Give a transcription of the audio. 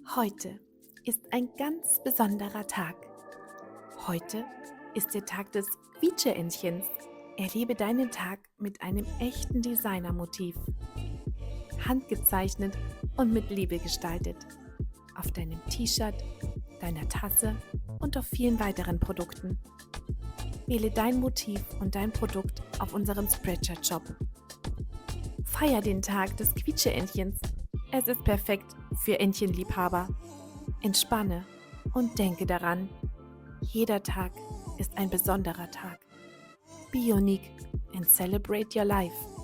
Heute ist ein ganz besonderer Tag. Heute ist der Tag des Quietscheentchens. Erlebe deinen Tag mit einem echten Designermotiv. Handgezeichnet und mit Liebe gestaltet. Auf deinem T-Shirt, deiner Tasse und auf vielen weiteren Produkten. Wähle dein Motiv und dein Produkt auf unserem Spreadshirt-Shop. Feier den Tag des Quietscheentchens. Es ist perfekt für Entchenliebhaber. Entspanne und denke daran, jeder Tag ist ein besonderer Tag. Be unique and celebrate your life.